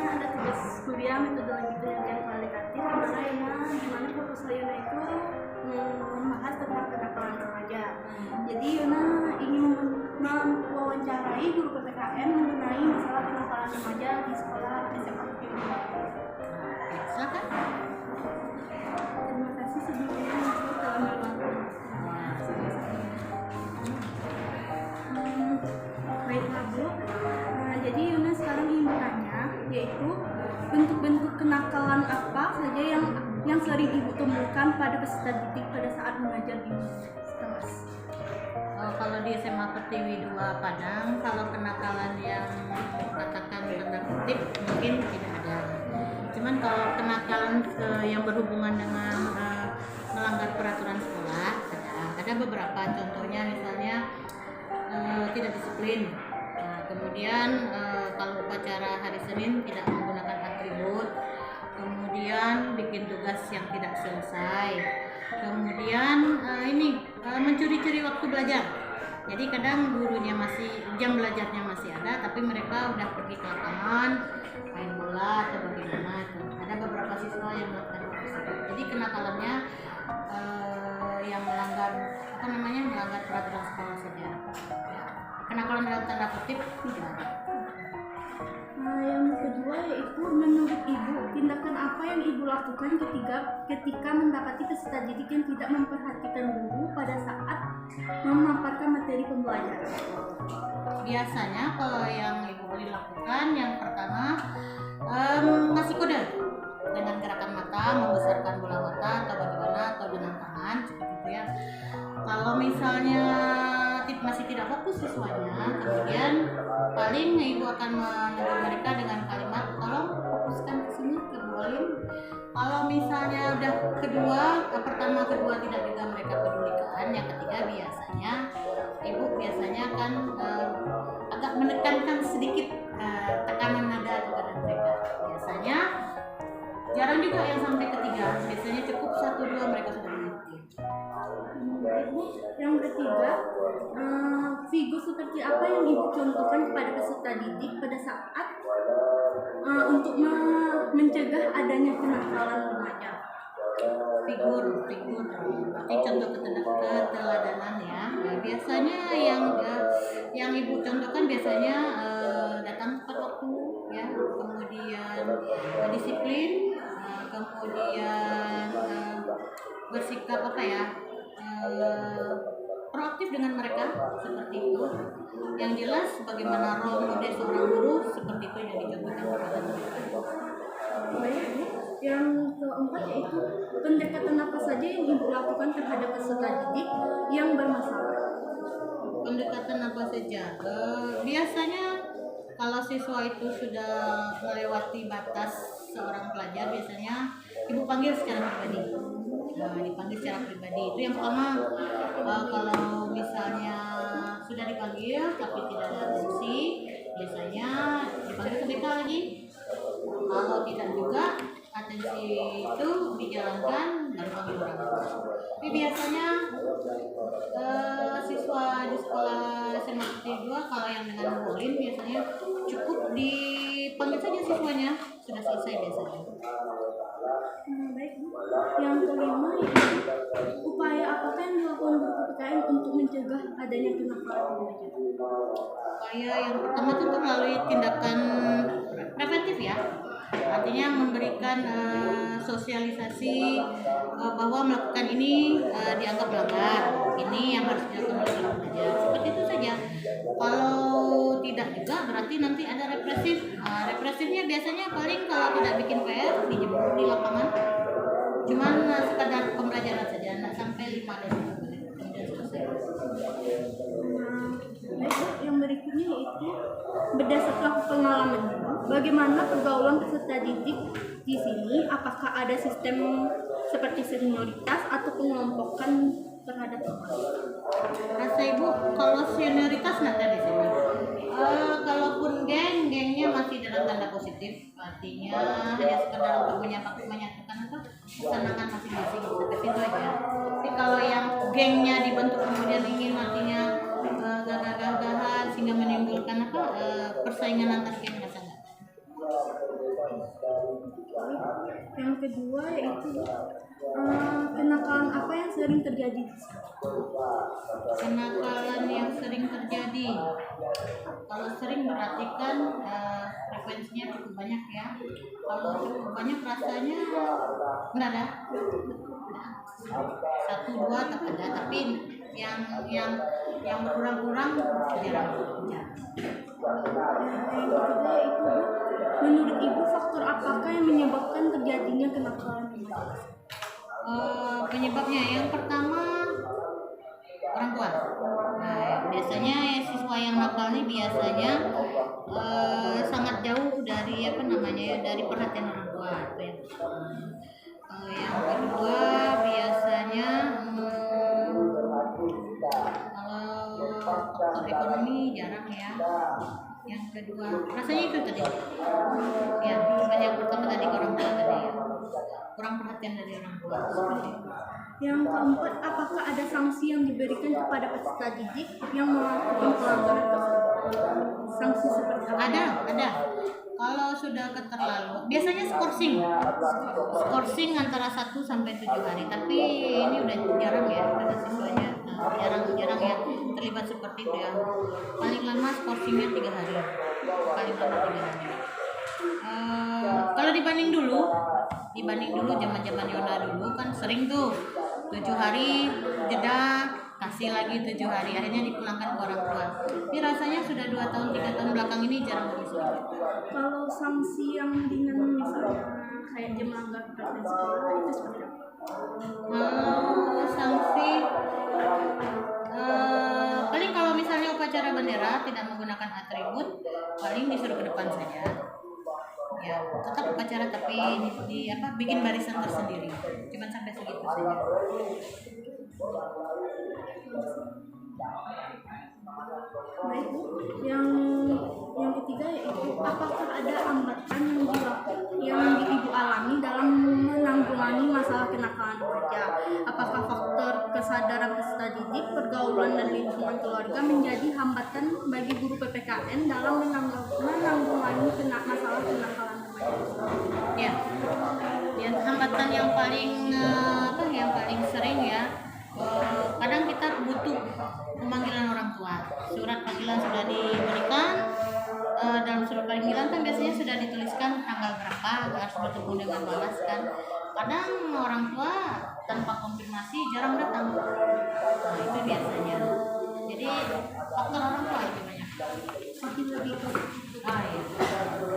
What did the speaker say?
ada tugas kuliah metodologi penelitian kualitatif dimana proposal Yuna itu membahas tentang kenakalan remaja. Jadi Yuna ingin mewawancarai guru PPKN mengenai masalah kenakalan remaja di sekolah SMA Yuna. Silakan. Terima kasih sebelumnya untuk telah meluangkan baiklah Bu. Jadi Yuna sekarang ingin bertanya, yaitu bentuk-bentuk kenakalan apa saja yang sering Ibu temukan pada peserta didik pada saat mengajar di kelas? Kalau di SMA Pertiwi 2 Padang, kalau kenakalan yang katakan tanda kutip mungkin tidak ada. Cuman kalau kenakalan yang berhubungan dengan melanggar peraturan sekolah ada beberapa, contohnya misalnya tidak disiplin. Kemudian kalau upacara hari Senin tidak menggunakan atribut, kemudian bikin tugas yang tidak selesai, kemudian mencuri-curi waktu belajar. Jadi kadang gurunya jam belajarnya masih ada, tapi mereka udah pergi ke lapangan main bola atau bagaimana. Ada beberapa siswa yang melakukan hal tersebut. Jadi kenakalannya yang melanggar peraturan sekolah saja. Kenakalan dalam tanda kutip tidak ada. Yang kedua yaitu menurut Ibu, tindakan apa yang Ibu lakukan ketika mendapati peserta didik yang tidak memperhatikan guru pada saat memaparkan materi pembelajaran? Biasanya kalau yang Ibu boleh lakukan, yang pertama ngasih kode dengan gerakan mata, membesarkan bola mata atau bagaimana, atau dengan tangan seperti itu ya. Kalau misalnya masih tidak fokus siswanya, kemudian paling Ibu akan menegur mereka dengan kalimat, tolong fokuskan ke sini, ke bolim. Kalau misalnya udah pertama kedua tidak juga mereka pedulikan, yang ketiga biasanya Ibu akan agak menekankan sedikit tekanan nada kepada mereka. Biasanya jarang juga yang sampai ketiga, biasanya cukup 1-2 mereka sudah mengerti. Yang ketiga, figur seperti apa yang Ibu contohkan kepada peserta didik pada saat untuk mencegah adanya kenakalan remaja? Figur berarti contoh keteladanan ya. Nah, biasanya yang Ibu contohkan biasanya datang tepat waktu ya, kemudian disiplin, kemudian bersikap proaktif dengan mereka seperti itu. Yang jelas bagaimana role model seorang guru seperti itu yang dicontohkan kepada mereka. Baik, yang keempat yaitu pendekatan apa saja yang Ibu lakukan terhadap peserta didik yang bermasalah? Pendekatan apa saja? Biasanya kalau siswa itu sudah melewati batas seorang pelajar, biasanya Ibu panggil secara pribadi. Dipanggil secara pribadi itu yang pertama. Kalau misalnya sudah dipanggil tapi tidak ada atensi, biasanya dipanggil ke BK lagi. Kalau tidak juga atensi itu dijalankan, baru panggil orang. Tapi biasanya siswa di sekolah SMA 2 kalau yang dengan bolim biasanya cukup dipanggil saja siswanya, sudah selesai biasanya. Baik, yang kelima yaitu upaya apakah yang dilakukan guru PPKN untuk mencegah adanya kenakalan remaja? Upaya yang pertama tentu melalui tindakan preventif ya, artinya memberikan sosialisasi bahwa melakukan ini dianggap melanggar, ini yang harus dilakukan oleh guru remaja, seperti itu saja. Kalau tidak juga berarti nanti ada represif. Represifnya biasanya paling kalau tidak bikin PR dijemur di lapangan, cuman sekadar pembelajaran saja, tidak sampai 5 hari kemudian selesai. Yang berikutnya yaitu berdasarkan pengalaman, bagaimana pergaulan peserta didik di sini? Apakah ada sistem seperti senioritas atau pengelompokan terhadap remaja? Rasa Ibu kalau senioritas nggak ada di sini. Kalaupun gengnya masih dalam tanda positif, artinya hanya sekedar untuk menyatukan kesenangan masing-masing, sampai situ aja. Tapi kalau yang gengnya dibentuk kemudian ingin artinya gagah-gagahan sehingga menimbulkan persaingan antar geng, nggak. Yang kedua yaitu kenakalan apa yang sering terjadi? Kenakalan yang sering terjadi, kalau sering berarti kan frekuensinya cukup banyak ya. Kalau cukup banyak rasanya nggak ada, satu dua tak ada, tapi yang berkurang-kurang jarang. Yang ketiga itu, menurut Ibu faktor apakah yang menyebabkan terjadinya kenakalan remaja? Penyebabnya yang pertama orang tua. Nah, biasanya siswa yang nakal ini biasanya sangat jauh dari dari perhatian orang tua. Itu yang pertama. Yang kedua biasanya kalau faktor ekonomi jarang ya. Yang kedua rasanya itu tadi ya, yang pertama tadi orang tua tadi ya, kurang perhatian dari orang tua. Yang keempat, apakah ada sanksi yang diberikan kepada peserta didik yang melakukan pelanggaran tersebut? Sanksi seperti apa? Ada. Kalau sudah keterlaluan, biasanya skorsing antara 1 sampai 7 hari. Tapi ini udah jarang ya, karena siswanya jarang ya terlibat seperti itu ya. Paling lama skorsingnya 3 hari. Paling lama 3 hari. Kalau dibanding dulu zaman Yona dulu kan sering tuh 7 hari jeda, kasih lagi 7 hari, akhirnya dipulangkan ke orang tua. Tapi rasanya sudah 2 tahun 3 tahun belakang ini jarang begitu. Kalau sanksi yang ringan misalnya kayak dia melanggar peraturan sekolah itu seperti apa? Sanksi paling kalau misalnya upacara bendera tidak menggunakan atribut, paling disuruh ke depan saja. Ya, tetap upacara tapi bikin barisan tersendiri. Cuman sampai segitu saja. Baik, yang ketiga yaitu apakah ada hambatan yang Ibu alami dalam menanggulangi masalah kenakalan remaja? Apakah faktor kesadaran peserta didik, pergaulan dan lingkungan keluarga menjadi hambatan bagi guru PPKN dalam menanggulangi masalah kenakalan remaja? Ya, hambatan yang paling sering ya. Kadang kita butuh pemanggilan orang tua. Surat panggilan sudah diberikan, dalam surat panggilan kan biasanya sudah dituliskan tanggal berapa harus bertemu dengan balas kan. Kadang orang tua tanpa konfirmasi jarang datang. Nah, itu biasanya. Jadi faktor orang tua lebih banyak. Makin lebih Iya.